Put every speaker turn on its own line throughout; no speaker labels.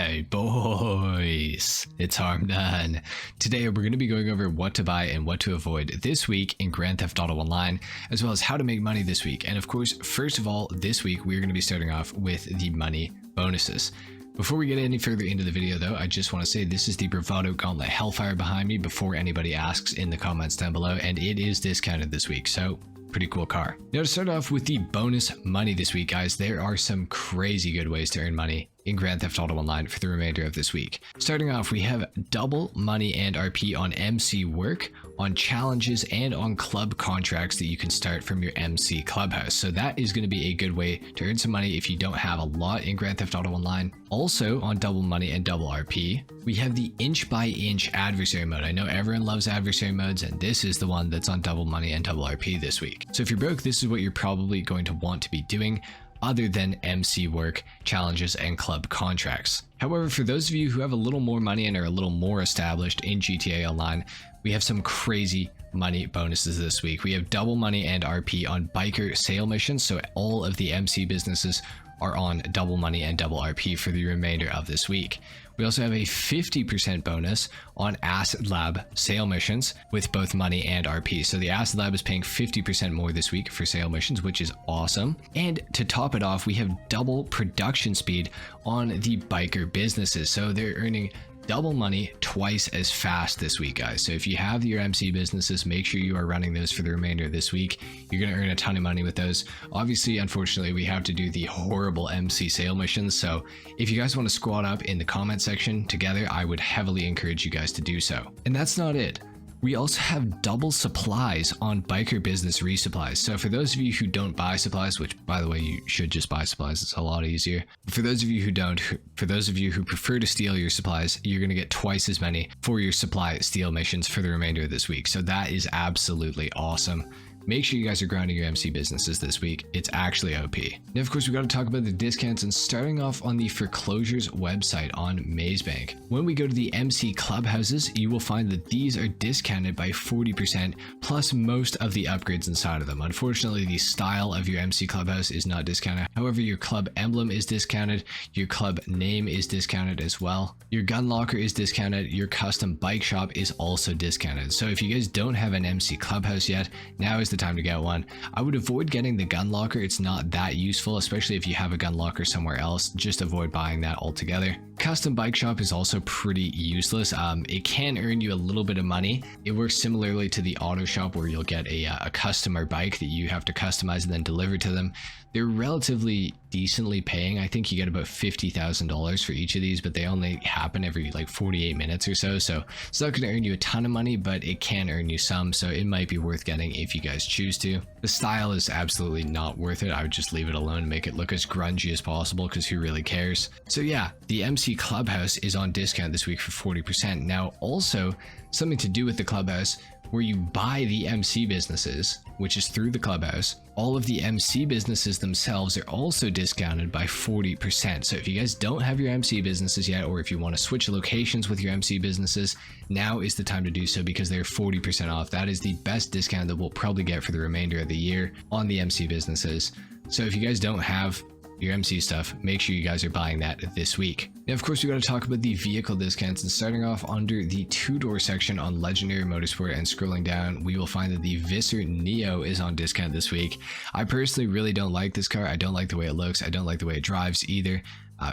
Hey boys, it's HarmNone. Today we're going to be going over what to buy and what to avoid this week in Grand Theft Auto Online, as well as how to make money this week. And of course, first of all, this week we're going to be starting off with the money bonuses. Before we get any further into the video though, I just want to say this is the Bravado Gauntlet Hellfire behind me before anybody asks in the comments down below, and it is discounted this week, so pretty cool car. Now to start off with the bonus money this week, guys, there are some crazy good ways to earn money in Grand Theft Auto Online for the remainder of this week. Starting off, we have double money and RP on MC work, on challenges, and on club contracts that you can start from your MC clubhouse. So that is going to be a good way to earn some money if you don't have a lot in Grand Theft Auto Online. Also on double money and double RP, we have the inch by inch adversary mode. I know everyone loves adversary modes, and this is the one that's on double money and double RP this week. So if you're broke, this is what you're probably going to want to be doing, other than MC work, challenges, and club contracts. However, for those of you who have a little more money and are a little more established in GTA Online, we have some crazy money bonuses this week. We have double money and RP on biker sale missions, so all of the MC businesses are on double money and double RP for the remainder of this week. We also have a 50% bonus on Acid Lab sale missions with both money and RP. So the Acid Lab is paying 50% more this week for sale missions, which is awesome. And to top it off, we have double production speed on the biker businesses. So they're earning double money twice as fast this week, guys. So if you have your MC businesses, make sure you are running those for the remainder of this week. You're going to earn a ton of money with those. Obviously, unfortunately, we have to do the horrible MC sale missions. So if you guys want to squad up in the comment section together, I would heavily encourage you guys to do so. And that's not it. We also have double supplies on biker business resupplies. So for those of you who don't buy supplies, which by the way, you should just buy supplies, it's a lot easier. For those of you who don't, for those of you who prefer to steal your supplies, you're going to get twice as many for your supply steal missions for the remainder of this week. So that is absolutely awesome. Make sure you guys are grinding your MC businesses this week. It's actually OP. Now, of course, we got to talk about the discounts, and starting off on the foreclosures website on Mazebank. When we go to the MC clubhouses, you will find that these are discounted by 40% plus most of the upgrades inside of them. Unfortunately, the style of your MC clubhouse is not discounted. However, your club emblem is discounted. Your club name is discounted as well. Your gun locker is discounted. Your custom bike shop is also discounted. So if you guys don't have an MC clubhouse yet, now is the time to get one. I would avoid getting the gun locker. It's not that useful, especially if you have a gun locker somewhere else. Just avoid buying that altogether. Custom bike shop is also pretty useless. It can earn you a little bit of money. It works similarly to the auto shop, where you'll get a customer bike that you have to customize and then deliver to them. They're relatively decently paying. I think you get about $50,000 for each of these, but they only happen every like 48 minutes or so. So it's not going to earn you a ton of money, but it can earn you some. So it might be worth getting if you guys choose to. The style is absolutely not worth it. I would just leave it alone and make it look as grungy as possible, because who really cares? So yeah, the MC Clubhouse is on discount this week for 40%. Now also something to do with the Clubhouse, where you buy the MC businesses, which is through the Clubhouse, all of the MC businesses themselves are also discounted by 40%. So if you guys don't have your MC businesses yet, or if you want to switch locations with your MC businesses, now is the time to do so, because they're 40% off. That is the best discount that we'll probably get for the remainder of the year on the MC businesses. So if you guys don't have your MC stuff, make sure you guys are buying that this week. Now, of course, we got to talk about the vehicle discounts, and starting off under the two-door section on Legendary Motorsport and scrolling down, we will find that the Visser Neo is on discount this week. I personally really don't like this car. I don't like the way it looks. I don't like the way it drives either.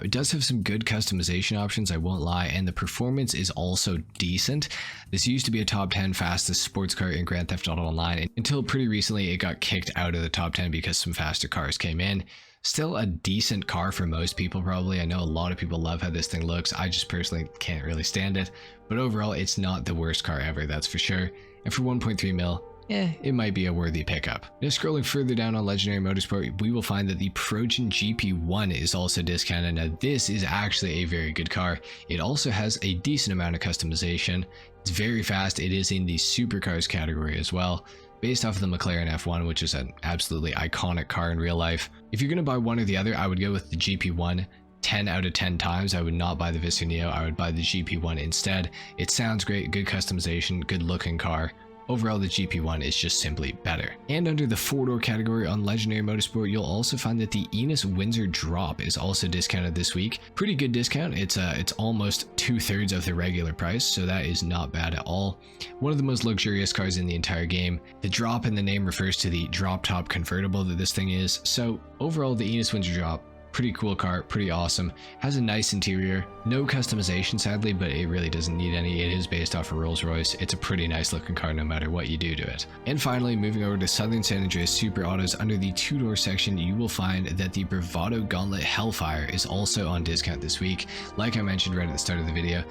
It does have some good customization options, I won't lie, and the performance is also decent. This used to be a top 10 fastest sports car in Grand Theft Auto Online, and until pretty recently it got kicked out of the top 10 because some faster cars came in. Still a decent car for most people probably. I know a lot of people love how this thing looks. I just personally can't really stand it. But overall, it's not the worst car ever, that's for sure. And for 1.3 mil, it might be a worthy pickup. Now scrolling further down on Legendary Motorsport, we will find that the Progen GP1 is also discounted. Now this is actually a very good car. It also has a decent amount of customization. It's very fast. It is in the supercars category as well, based off of the McLaren F1, which is an absolutely iconic car in real life. If you're going to buy one or the other, I would go with the GP1 10 out of 10 times. I would not buy the Visser Neo. I would buy the GP1 instead. It sounds great, good customization, good looking car. overall the GP one is just simply better. And under the 4-door category on Legendary Motorsport, you'll also find that the Enos Windsor drop is also discounted this week. Pretty good discount. It's almost 2/3 of the regular price, so that is not bad at all. One of the most luxurious cars in the entire game. The drop in the name refers to the drop top convertible that this thing is. So overall, the Enos Windsor drop, pretty cool car, pretty awesome. Has a nice interior, no customization sadly, but it really doesn't need any. It is based off of Rolls-Royce. It's a pretty nice looking car no matter what you do to it. And finally, moving over to Southern San Andreas Super Autos, under the 2-door section, you will find that the Bravado Gauntlet Hellfire is also on discount this week. Like I mentioned right at the start of the video,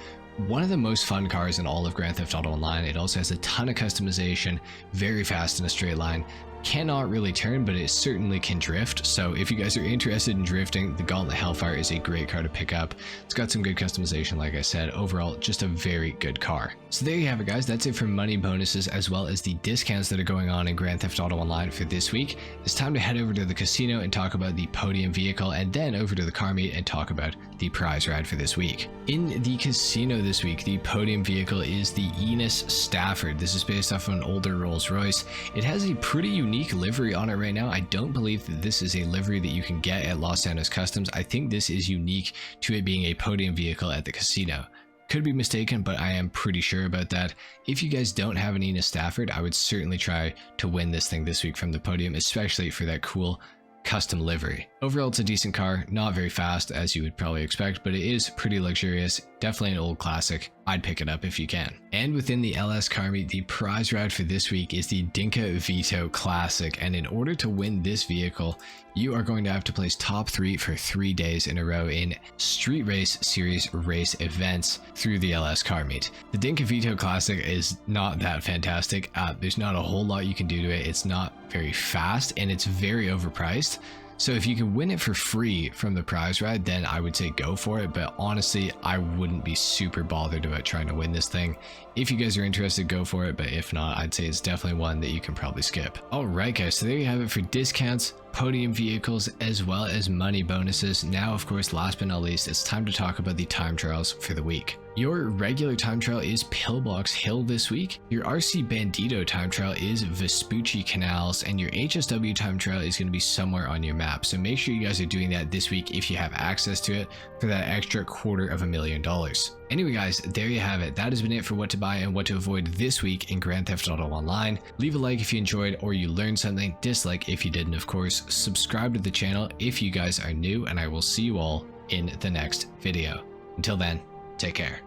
one of the most fun cars in all of Grand Theft Auto Online. It also has a ton of customization, very fast in a straight line. Cannot really turn, but it certainly can drift. So if you guys are interested in drifting, the Gauntlet Hellfire is a great car to pick up. It's got some good customization, like I said. Overall, just a very good car. So there you have it, guys. That's it for money bonuses as well as the discounts that are going on in Grand Theft Auto Online for this week. It's time to head over to the casino and talk about the Podium vehicle, and then over to the car meet and talk about the prize ride for this week. In the casino this week, the Podium vehicle is the Enos Stafford. This is based off of an older Rolls-Royce. It has a pretty unique livery on it right now. I don't believe that this is a livery that you can get at Los Santos Customs. I think this is unique to it being a Podium vehicle at the casino. Could be mistaken, but I am pretty sure about that. If you guys don't have an Enos Stafford, I would certainly try to win this thing this week from the Podium, especially for that cool custom livery. Overall, it's a decent car, not very fast as you would probably expect, but it is pretty luxurious. Definitely an old classic. I'd pick it up if you can. And within the LS car meet, the prize ride for this week is the Dinka Vito Classic, and in order to win this vehicle, you are going to have to place top 3 for 3 days in a row in Street Race Series race events through the LS car meet. The Dinka Vito Classic is not that fantastic. There's not a whole lot you can do to it. It's not very fast and it's very overpriced. So if you can win it for free from the prize ride, then I would say go for it. But honestly, I wouldn't be super bothered about trying to win this thing. If you guys are interested, go for it. But if not, I'd say it's definitely one that you can probably skip. All right, guys. So there you have it for discounts, Podium vehicles, as well as money bonuses. Now, of course, last but not least, it's time to talk about the time trials for the week. Your regular time trial is Pillbox Hill this week. Your RC Bandito time trial is Vespucci Canals, and your HSW time trial is going to be somewhere on your map. So make sure you guys are doing that this week if you have access to it for that extra $250,000. Anyway, guys, there you have it. That has been it for what to buy and what to avoid this week in Grand Theft Auto Online. Leave a like if you enjoyed or you learned something, dislike if you didn't, of course. Subscribe to the channel if you guys are new, and I will see you all in the next video. Until then, take care.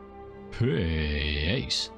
Peace.